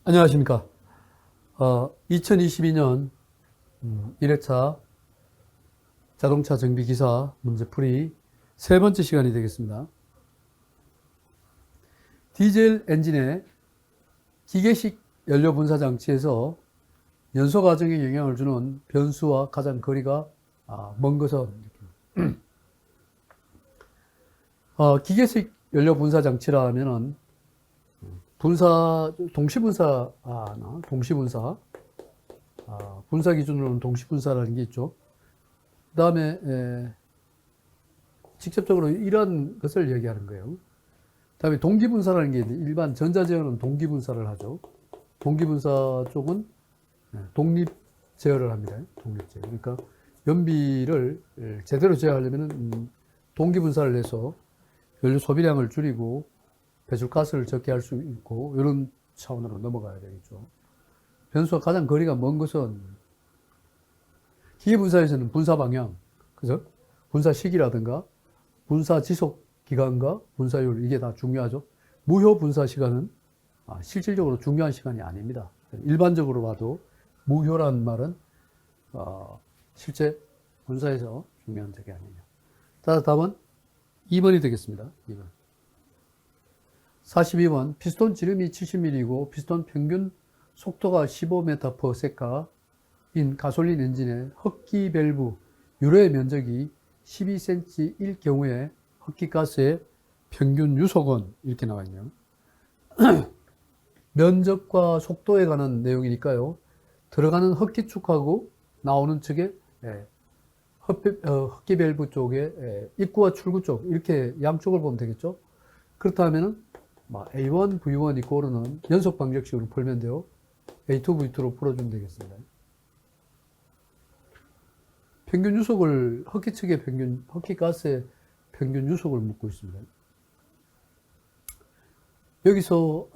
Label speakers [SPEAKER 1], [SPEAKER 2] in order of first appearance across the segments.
[SPEAKER 1] 안녕하십니까. 2022년 1회차 자동차 정비 기사 문제풀이 세 번째 시간이 되겠습니다. 디젤 엔진의 기계식 연료 분사 장치에서 연소 과정에 영향을 주는 변수와 가장 거리가 먼 것은 기계식 연료 분사 장치라 하면은 동시분사, 분사 기준으로는 동시분사라는 게 있죠. 그 다음에, 직접적으로 이런 것을 얘기하는 거예요. 그 다음에 동기분사라는 게 일반 전자제어는 동기분사를 하죠. 동기분사 쪽은 독립제어를 합니다. 독립제어. 그러니까 연비를 제대로 제어하려면 동기분사를 해서 연료 소비량을 줄이고 배출가스를 적게 할 수 있고 이런 차원으로 넘어가야 되겠죠. 변수와 가장 거리가 먼 것은 기계분사에서는 분사 방향, 그죠? 분사 시기라든가 분사 지속 기간과 분사율 이게 다 중요하죠. 무효 분사 시간은 실질적으로 중요한 시간이 아닙니다. 일반적으로 봐도 무효라는 말은 실제 분사에서 중요한 적이 아니에요. 따라서 답은 2번이 되겠습니다. 2번. 42번 피스톤 지름이 70mm이고 피스톤 평균 속도가 15m/s인 가솔린 엔진의 흡기 밸브 유로의 면적이 12cm일 경우에 흡기가스의 평균 유속은 이렇게 나와 있네요. 면적과 속도에 관한 내용이니까요. 들어가는 흡기축하고 나오는 측에 흡기 밸브 쪽에 입구와 출구 쪽 이렇게 양쪽을 보면 되겠죠. 그렇다면은 A1, V1 이꼬르는 연속 방정식으로 풀면 돼요. A2, V2로 풀어주면 되겠습니다. 평균 유속을 흡기 측의 흡기 가스의 평균 유속을 묻고 있습니다. 여기서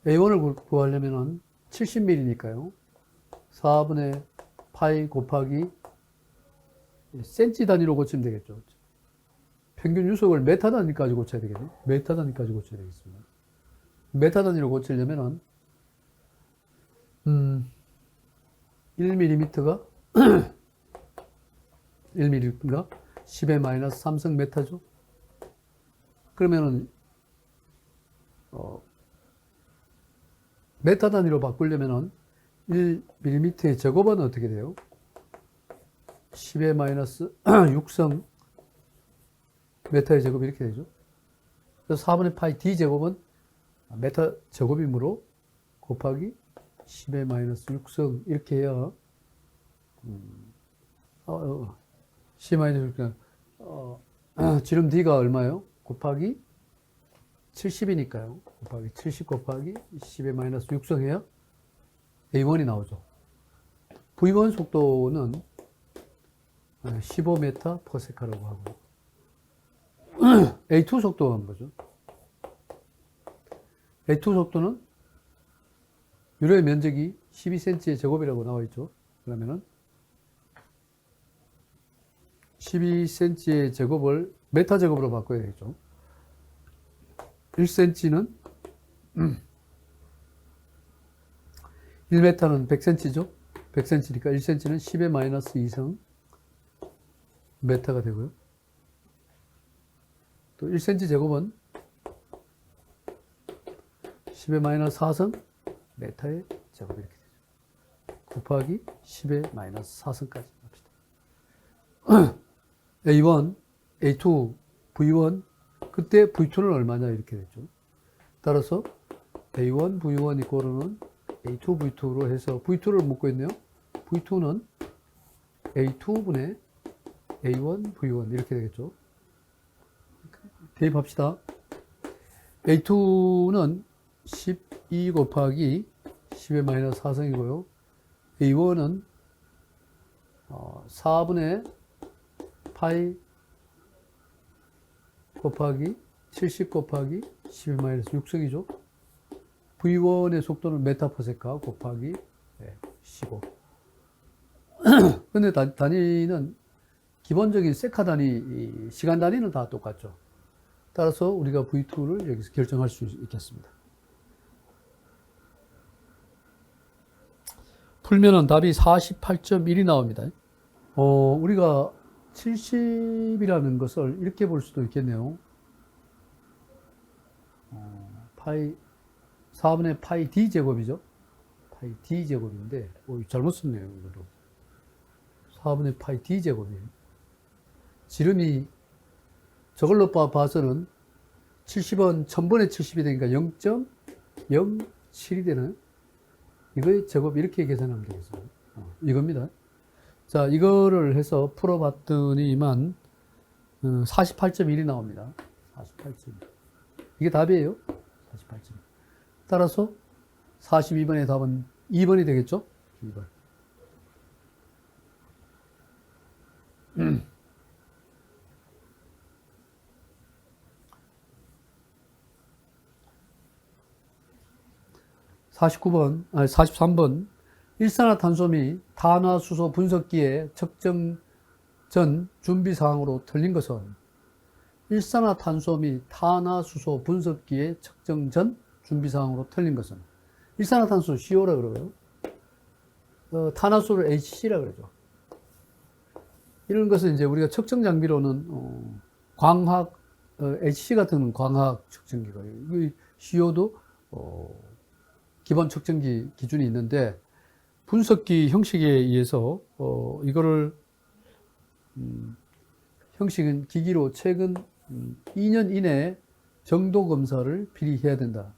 [SPEAKER 1] A1을 구하려면은 70mm니까요. 4분의 파이 곱하기 센치 단위로 고치면 되겠죠. 평균 유속을 메타 단위까지 고쳐야 되겠네. 메타 단위까지 고쳐야 되겠습니다. 메타 단위로 고치려면은 1mm가 1mm가 10의 마이너스 3성 메타죠. 그러면은 메타 단위로 바꾸려면은 1mm의 제곱은 어떻게 돼요? 10의 마이너스 6성 메타의 제곱이 이렇게 되죠. 그래서 4분의 파이 d 제곱은 메타 제곱이므로 곱하기 10의 마이너스 6성 이렇게 해야 10 마이너스 6성 지름 d가 얼마예요? 곱하기 70이니까요. 곱하기 70 곱하기 10의 마이너스 6성 해야 A1이 나오죠. V1 속도는 15m/s라고 하고 A2 속도가 뭐죠? A2 속도는 유로의 면적이 12cm의 제곱이라고 나와 있죠. 그러면은 12cm의 제곱을 메타 제곱으로 바꿔야 되겠죠. 1cm는 1m는 100cm죠. 100cm니까 1cm는 10의 마이너스 2성 메타가 되고요. 또 1cm 제곱은 10의 마이너스 4성 메타의 제곱이 이렇게 되죠. 곱하기 10의 마이너스 4성까지 합시다. A1, A2, V1 그때 V2는 얼마냐 이렇게 됐죠. 따라서 A1, V1 이꼬르는 A2, V2로 해서 V2를 묻고 있네요. V2는 A2분의 A1, V1 이렇게 되겠죠. 대입합시다. A2는 12 곱하기 10의 마이너스 4성이고요. A1은 4분의 파이 곱하기 70 곱하기 10의 마이너스 6성이죠. V1의 속도는 메타/세카 곱하기 15. 근데 단위는 기본적인 세카 단위, 시간 단위는 다 똑같죠. 따라서 우리가 V2를 여기서 결정할 수 있겠습니다. 풀면은 답이 48.1이 나옵니다. 우리가 70이라는 것을 이렇게 볼 수도 있겠네요. 파이 4분의 파이 d 제곱이죠. 파이 d 제곱인데 잘못 썼네요. 이거도 4분의 파이 d 제곱이에요. 지름이 저걸로 봐서는 70은 1000분의 70이 되니까 0.07이 되는 이거의 제곱 이렇게 계산하면 되겠어요. 이겁니다. 자, 이거를 해서 풀어봤더니만 48.1이 나옵니다. 48.1. 이게 답이에요. 48.1. 따라서 42번의 답은 2번이 되겠죠? 2번. 43번. 일산화탄소 및 탄화수소 분석기의 측정 전 준비사항으로 틀린 것은 일산화탄소 및 탄화수소 분석기의 측정 전 준비사항으로 틀린 것은 일산화탄소 CO라 그러고요. 탄화수소를 HC라 그러죠. 이런 것은 이제 우리가 측정 장비로는 광학 HC 같은 광학 측정기가 CO도 기본 측정기 기준이 있는데 분석기 형식에 의해서 이거를 형식은 기기로 최근 2년 이내에 정도 검사를 필히 해야 된다.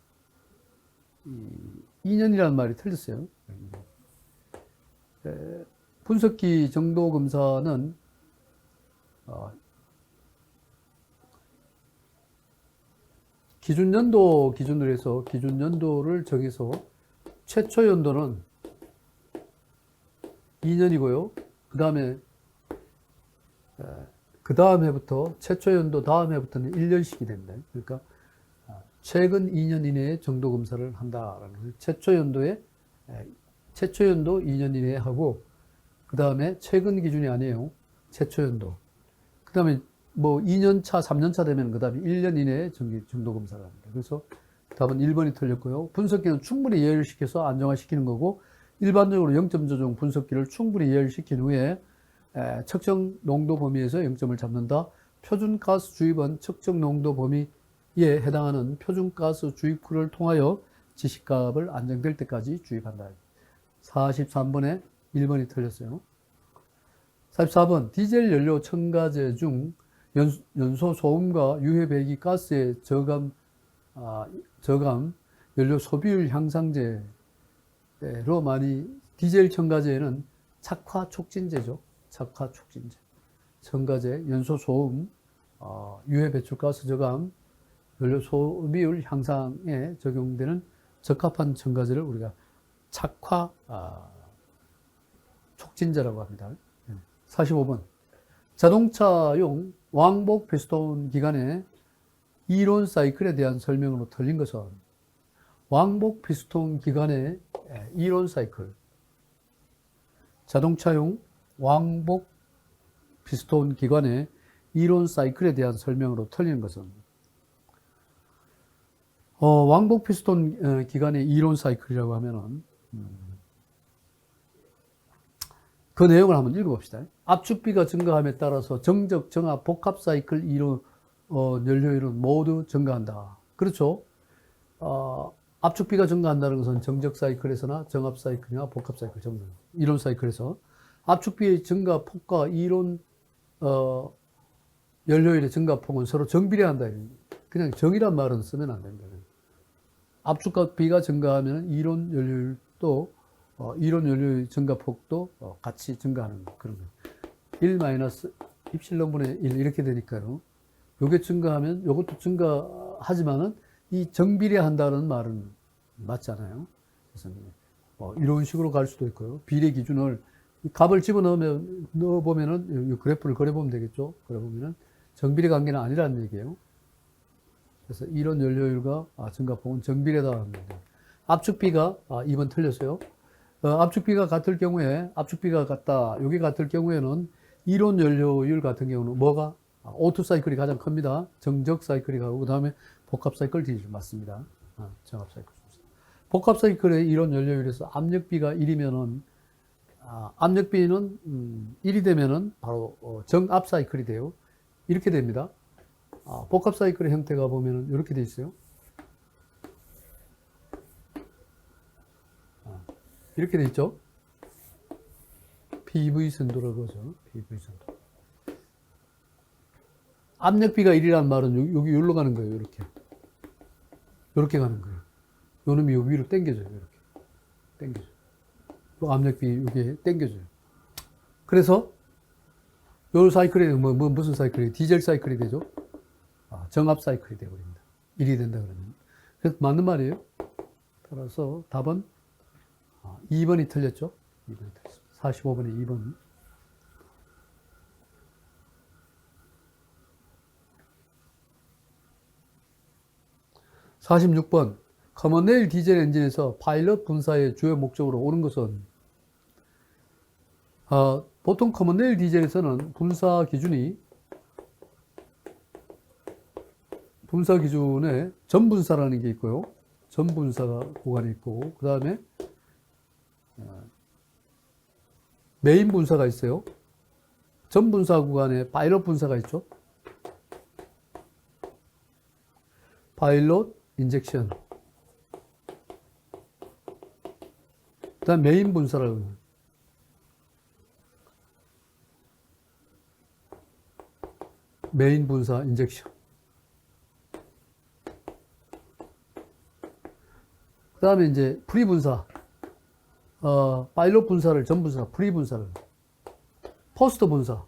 [SPEAKER 1] 2년이라는 말이 틀렸어요. 분석기 정도 검사는 기준 연도 기준으로 해서 기준 연도를 정해서 최초 연도는 2년이고요. 그 다음 해부터 최초 연도 다음 해부터는 1년씩이 된다. 그러니까 최근 2년 이내에 정도 검사를 한다라는 거예요. 최초 연도 2년 이내에 하고 그 다음에 최근 기준이 아니에요. 최초 연도. 그 다음에 뭐 2년 차, 3년 차 되면 그 다음에 1년 이내에 정도 검사를 합니다. 그래서 답은 1번이 틀렸고요. 분석기는 충분히 예열시켜서 안정화시키는 거고 일반적으로 0점 조정 분석기를 충분히 예열시킨 후에 측정 농도 범위에서 0점을 잡는다. 표준가스 주입은 측정 농도 범위에 해당하는 표준가스 주입구를 통하여 지시값을 안정될 때까지 주입한다. 43번에 1번이 틀렸어요. 44번 디젤 연료 첨가제 중 연소 소음과 유해 배기 가스의 저감 연료 소비율 향상제로 많이 디젤 첨가제는 착화 촉진제죠. 착화 촉진제. 첨가제, 연소 소음, 유해 배출가스 저감, 연료 소비율 향상에 적용되는 적합한 첨가제를 우리가 착화 촉진제라고 합니다. 45번. 자동차용 왕복 피스톤 기관의 이론 사이클에 대한 설명으로 틀린 것은 왕복 피스톤 기관의 이론 사이클. 자동차용 왕복 피스톤 기관의 이론 사이클에 대한 설명으로 틀린 것은 왕복 피스톤 기관의 이론 사이클이라고 하면은 그 내용을 한번 읽어봅시다. 압축비가 증가함에 따라서 정적, 정압, 복합 사이클 이론 연료율은 모두 증가한다. 그렇죠? 압축비가 증가한다는 것은 정적 사이클에서나 정압 사이클이나 복합 사이클 정도 이론 사이클에서 압축비의 증가폭과 이론 연료율의 증가폭은 서로 정비례한다. 그냥 정이란 말은 쓰면 안 된다. 압축비가 증가하면 이론 연료율도 이론 연료율 증가폭도 같이 증가하는 그런 거예요. 1 마이너스 입실론분의 1 이렇게 되니까요. 요게 증가하면 요것도 증가하지만은 이 정비례한다는 말은 맞잖아요. 그래서 이런 식으로 갈 수도 있고요. 비례 기준을 값을 넣어보면은 이 그래프를 그려보면 되겠죠. 그려보면은 정비례 관계는 아니라는 얘기예요. 그래서 이론 연료율과 증가폭은 정비례다 합니다. 압축비가 2번 틀렸어요. 압축비가 같을 경우에 압축비가 같다. 여기 같을 경우에는 이론 연료율 같은 경우는 뭐가 오토 사이클이 가장 큽니다. 정적 사이클이 가고 그 다음에 복합 사이클 뒤 맞습니다. 정합 사이클. 복합 사이클의 이론 연료율에서 압력비가 1이면은 압력비는 1이 되면은 바로 정압 사이클이 돼요. 이렇게 됩니다. 복합 사이클의 형태가 보면은 이렇게 돼 있어요. 이렇게 돼 있죠. PV 선도라고 하죠. PV 선도. 압력비가 1이라는 말은 여기 여기로 가는 거예요. 이렇게. 이렇게 가는 거예요. 요 놈이 요 위로 당겨져요. 이렇게. 당겨져요. 또 압력비 여기에 당겨져요. 그래서 요 사이클이 무슨 사이클이 디젤 사이클이 되죠? 정압 사이클이 되어버립니다. 1이 된다 그러면. 그래서 맞는 말이에요. 따라서 답은 2번이 틀렸죠? 2번이 틀렸습니다. 45번에 2번. 46번. 커먼레일 디젤 엔진에서 파일럿 분사의 주요 목적으로 오는 것은 보통 커먼레일 디젤에서는 분사 기준에 전분사라는 게 있고요. 전분사가 구간이 있고, 그 다음에 메인 분사가 있어요. 전분사 구간에 파일럿 분사가 있죠. 파일럿 인젝션. 그 다음 메인 분사라고 해요. 메인 분사 인젝션. 그 다음에 이제 프리 분사. 파일럿 분사를 전분사, 프리 분사를. 포스트 분사.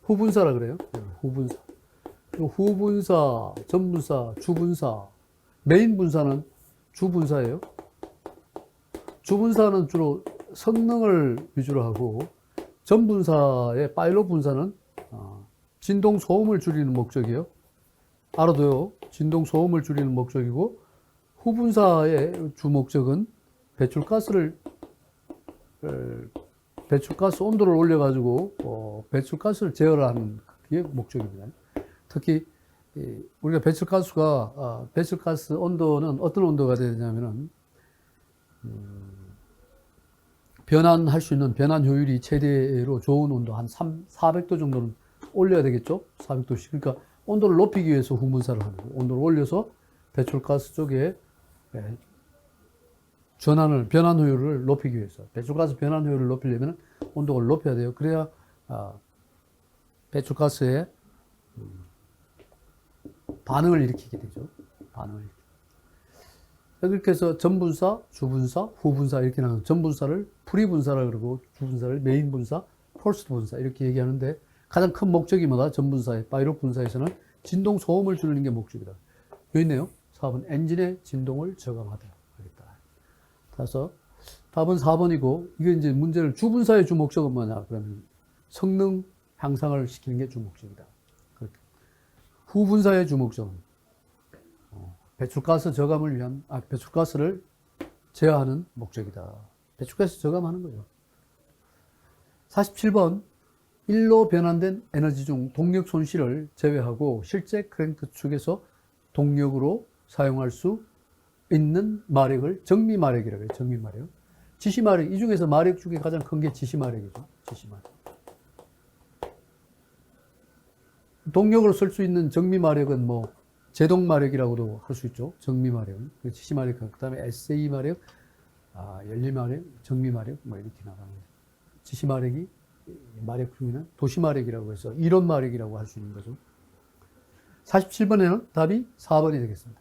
[SPEAKER 1] 후분사라 그래요. 후분사. 후분사, 전분사, 주분사. 메인 분사는 주분사예요. 주분사는 주로 성능을 위주로 하고, 전분사의 파일럿 분사는 진동 소음을 줄이는 목적이에요. 알아둬요. 진동 소음을 줄이는 목적이고, 후분사의 주 목적은 배출가스 온도를 올려가지고 배출가스를 제어하는 게 목적입니다. 특히 우리가 배출가스 온도는 어떤 온도가 되냐면은 변환할 수 있는 변환 효율이 최대로 좋은 온도 한 400도 정도는 올려야 되겠죠. 400도씩. 그러니까 온도를 높이기 위해서 후분사를 하는 거예요. 온도를 올려서 배출가스 쪽에 변환 효율을 높이기 위해서. 배출가스 변환 효율을 높이려면 온도를 높여야 돼요. 그래야 배출가스에 반응을 일으키게 되죠. 그렇게 해서 전분사, 주분사, 후분사 이렇게 나눠. 전분사를 프리분사라 그러고, 주분사를 메인분사, 포스트 분사 이렇게 얘기하는데, 가장 큰 목적이 뭐다? 전분사의 파일럿 분사에서는 진동 소음을 줄이는 게 목적이다. 여기 있네요. 4번 엔진의 진동을 저감하다. 그래서 답은 4번이고, 이게 이제 문제를 주분사의 주 목적은 뭐냐? 그러면 성능 향상을 시키는 게 주 목적이다. 후분사의 주 목적은 배출가스 저감을 위한, 배출가스를 제어하는 목적이다. 배출가스 저감하는 거죠. 47번. 일로 변환된 에너지 중 동력 손실을 제외하고 실제 크랭크 축에서 동력으로 사용할 수 있는 마력을 정미마력이라고 해요. 정미마력. 지시마력. 이 중에서 마력 중에 가장 큰 게 지시마력이죠. 지시마력. 동력으로 쓸 수 있는 정미마력은 제동마력이라고도 할 수 있죠. 정미마력. 지시마력. 그 다음에 SA마력, 연리마력, 정미마력, 이렇게 나가는 거죠. 지시마력이 마력 중에는 도시마력이라고 해서 이론마력이라고 할 수 있는 거죠. 47번에는 답이 4번이 되겠습니다.